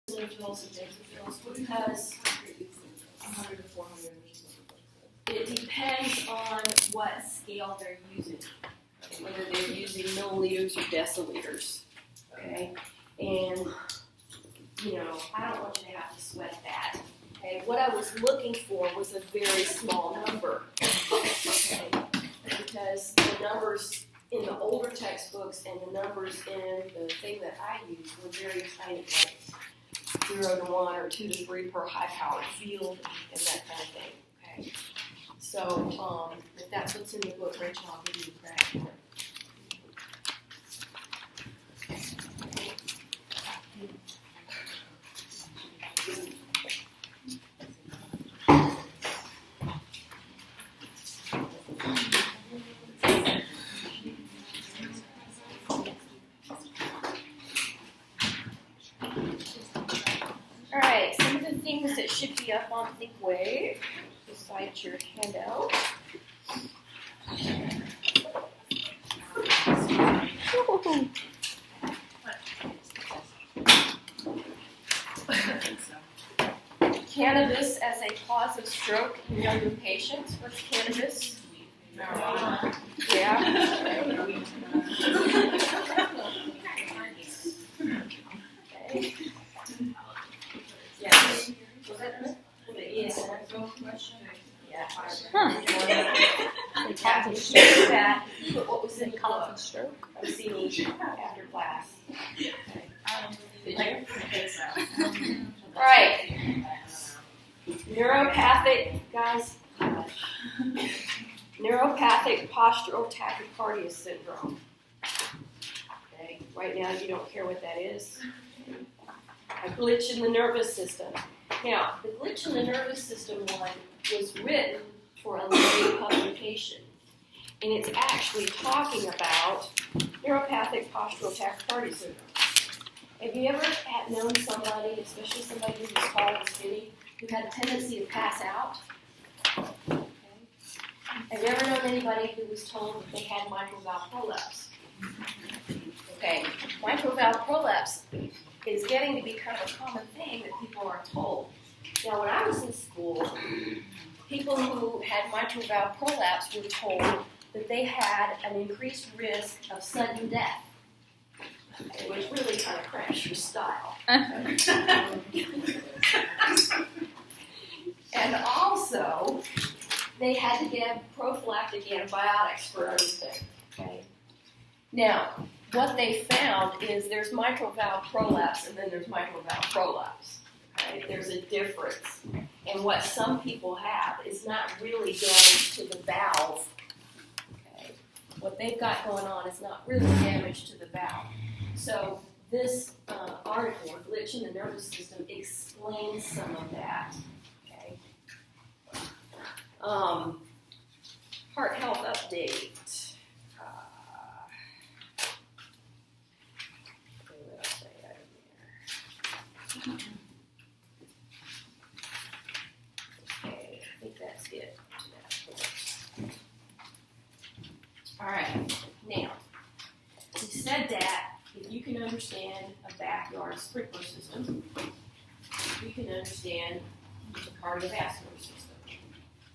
eosinophils and basophils because 100 to 400. it depends on what scale they're using, whether they're using milliliters or deciliters. Okay, and I don't want you to have to sweat that. Okay, what I was looking for was a very small number. Okay, because the numbers in the older textbooks and the numbers in the thing that I use were very tiny, like 0 to 1 or 2 to 3 per high-powered field and that kind of thing. Okay, so if that's what's in the book, Rachel, I'll give you the credit for it. Things that should be up on the way beside your handout. Cannabis as a cause of stroke in younger patients. What's cannabis? Marijuana. Yeah. Okay. Yes. Was that it? Yes. Yeah. That, but what was in the Cause book? of stroke. I've seen each after class. Okay. Did you? All right. Neuropathic, guys. Neuropathic postural tachycardia syndrome. Okay. Right now, you don't care what that is. A glitch in the nervous system. Now, the glitch in the nervous system one was written for a lay publication, and it's actually talking about neuropathic postural tachycardia syndrome. Have you ever known somebody, especially somebody who was tall and skinny, who had a tendency to pass out? Okay. Have you ever known anybody who was told that they had mitral valve prolapse? Okay, mitral valve prolapse is getting to be kind of a common thing that people are told. Now, when I was in school, people who had mitral valve prolapse were told that they had an increased risk of sudden death, which really kind of crashed your style. And also, they had to give prophylactic antibiotics for everything. Okay. Now, what they found is there's mitral valve prolapse and then there's mitral valve prolapse. Okay? There's a difference. And what some people have is not really damage to the valve. Okay? What they've got going on is not really damage to the valve. So this article, Glitch in the Nervous System, explains some of that. Okay? Heart health update. Okay, I think that's it. All right, now, we said that if you can understand a backyard sprinkler system, you can understand the cardiovascular system,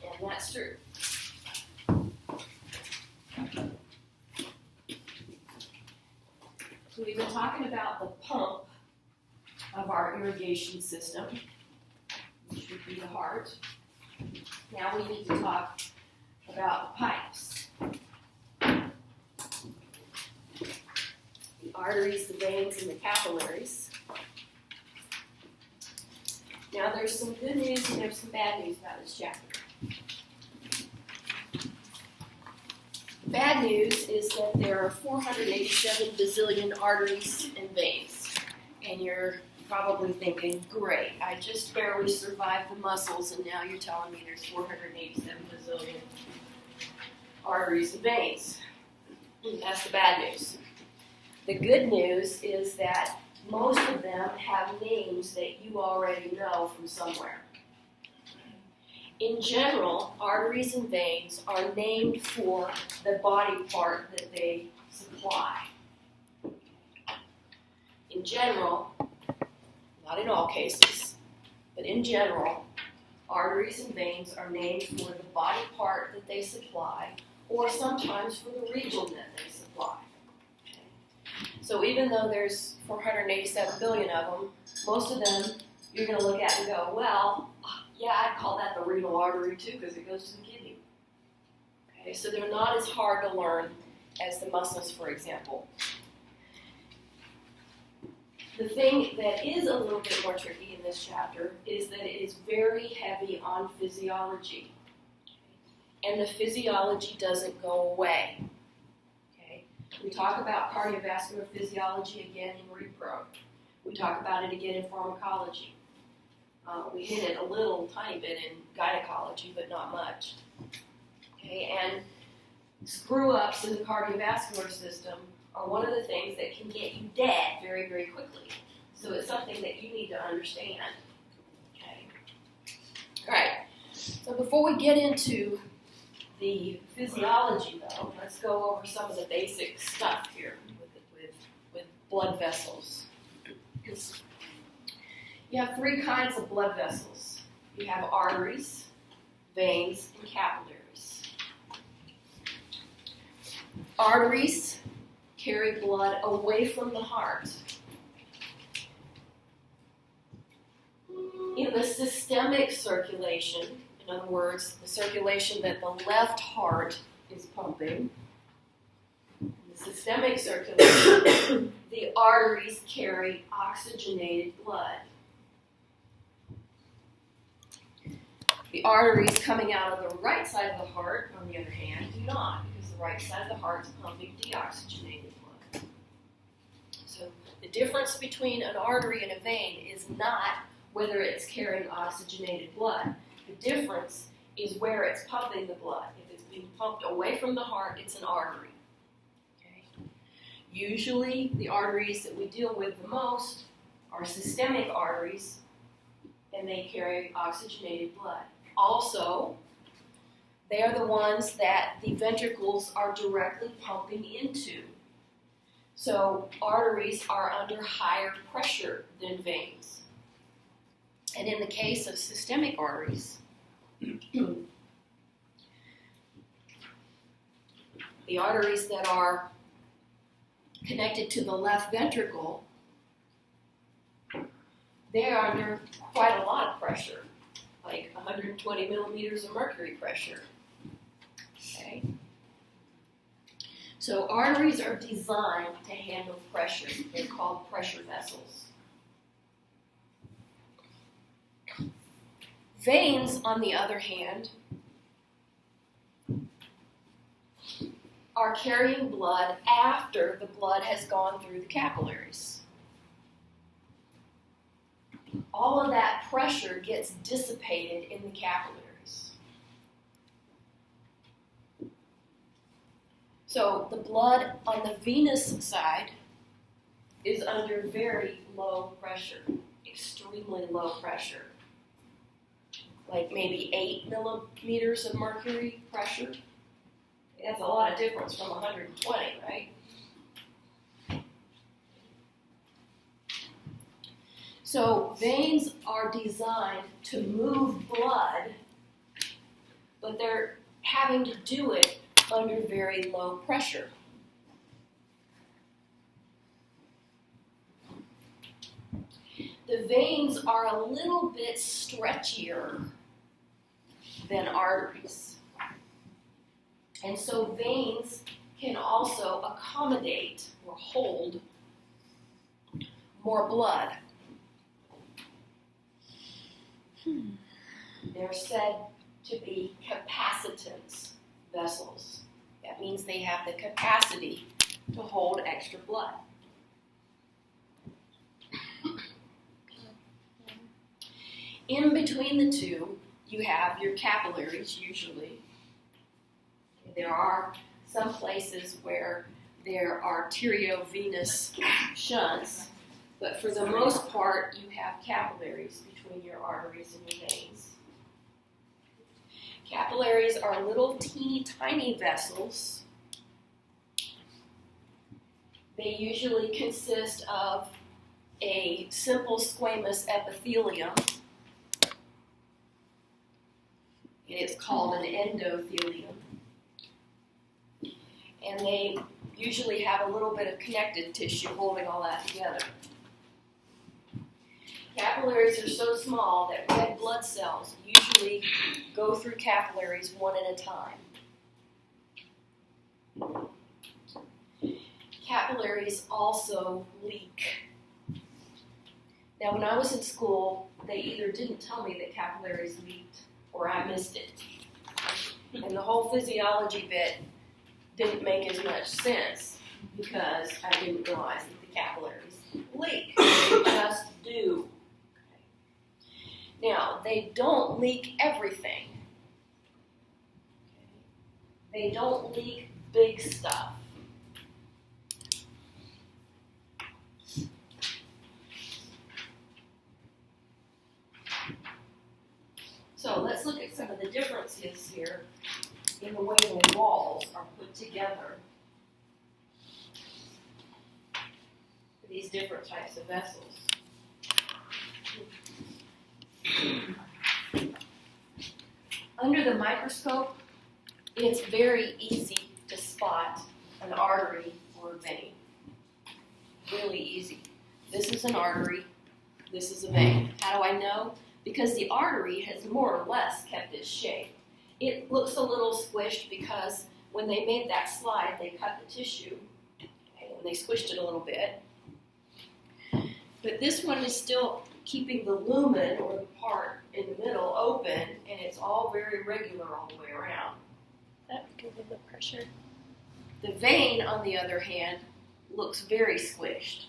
and that's true. So we've been talking about the pump of our irrigation system, which would be the heart. Now we need to talk about the pipes. The arteries, the veins, and the capillaries. Now there's some good news and there's some bad news about this chapter. Bad news is that there are 487 bazillion arteries and veins. And you're probably thinking, great, I just barely survived the muscles, and now you're telling me there's 487 bazillion arteries and veins. That's the bad news. The good news is that most of them have names that you already know from somewhere. In general, arteries and veins are named for the body part that they supply. In general, not in all cases, but in general, arteries and veins are named for the body part that they supply, or sometimes for the region that they supply. Okay? So even though there's 487 billion of them, most of them you're going to look at and go, well, yeah, I'd call that the renal artery too because it goes to the kidney. Okay, so they're not as hard to learn as the muscles, for example. The thing that is a little bit more tricky in this chapter is that it is very heavy on physiology. And the physiology doesn't go away. Okay? We talk about cardiovascular physiology again in repro. We talk about it again in pharmacology. We hit it a little tiny bit in gynecology, but not much. Okay? And screw-ups in the cardiovascular system are one of the things that can get you dead very, very quickly. So it's something that you need to understand. Okay? All right. So before we get into the physiology, though, let's go over some of the basic stuff here with blood vessels. You have three kinds of blood vessels. You have arteries, veins, and capillaries. Arteries carry blood away from the heart. In the systemic circulation, in other words, the circulation that the left heart is pumping, in the systemic circulation, the arteries carry oxygenated blood. The arteries coming out of the right side of the heart, on the other hand, do not, because the right side of the heart is pumping deoxygenated blood. So the difference between an artery and a vein is not whether it's carrying oxygenated blood. The difference is where it's pumping the blood. If it's being pumped away from the heart, it's an artery. Okay? Usually, the arteries that we deal with the most are systemic arteries, and they carry oxygenated blood. Also, they are the ones that the ventricles are directly pumping into. So arteries are under higher pressure than veins. And in the case of systemic arteries, the arteries that are connected to the left ventricle, they are under quite a lot of pressure, like 120 millimeters of mercury pressure. Okay? So arteries are designed to handle pressure. They're called pressure vessels. Veins, on the other hand, are carrying blood after the blood has gone through the capillaries. All of that pressure gets dissipated in the capillaries. So the blood on the venous side is under very low pressure, extremely low pressure, like maybe 8 millimeters of mercury pressure. That's a lot of difference from 120, right? So veins are designed to move blood, but they're having to do it under very low pressure. The veins are a little bit stretchier than arteries. And so veins can also accommodate or hold more blood. They're said to be capacitance vessels. That means they have the capacity to hold extra blood. In between the two, you have your capillaries, usually. There are some places where there are arteriovenous shunts, but for the most part, you have capillaries between your arteries and your veins. Capillaries are little teeny tiny vessels. They usually consist of a simple squamous epithelium, and it's called an endothelium. And they usually have a little bit of connective tissue holding all that together. Capillaries are so small that red blood cells usually go through capillaries one at a time. Capillaries also leak. Now, when I was in school, they either didn't tell me that capillaries leaked or I missed it. And the whole physiology bit didn't make as much sense because I didn't realize that the capillaries leak. They just do. Now, they don't leak everything. They don't leak big stuff. So let's look at some of the differences here in the way the walls are put together for these different types of vessels. Under the microscope, it's very easy to spot an artery or a vein. Really easy. This is an artery, this is a vein. How do I know? Because the artery has more or less kept its shape. It looks a little squished because when they made that slide, they cut the tissue, okay, and they squished it a little bit. But this one is still keeping the lumen, or the part in the middle, open, and it's all very regular all the way around. That because of the pressure. The vein, on the other hand, looks very squished.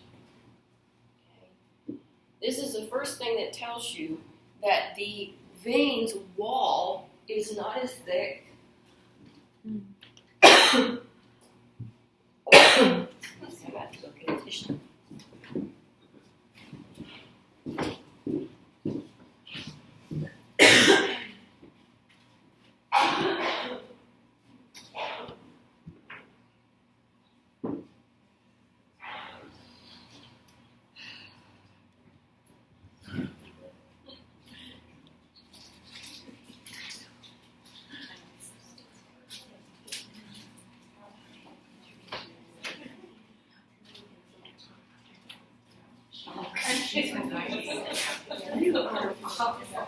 Okay. This is the first thing that tells you that the vein's wall is not as thick. Let's see, I got to go get a tissue.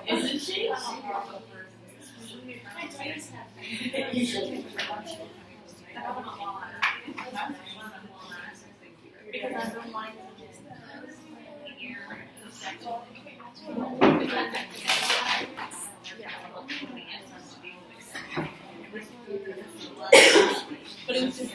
Isn't she? But it's just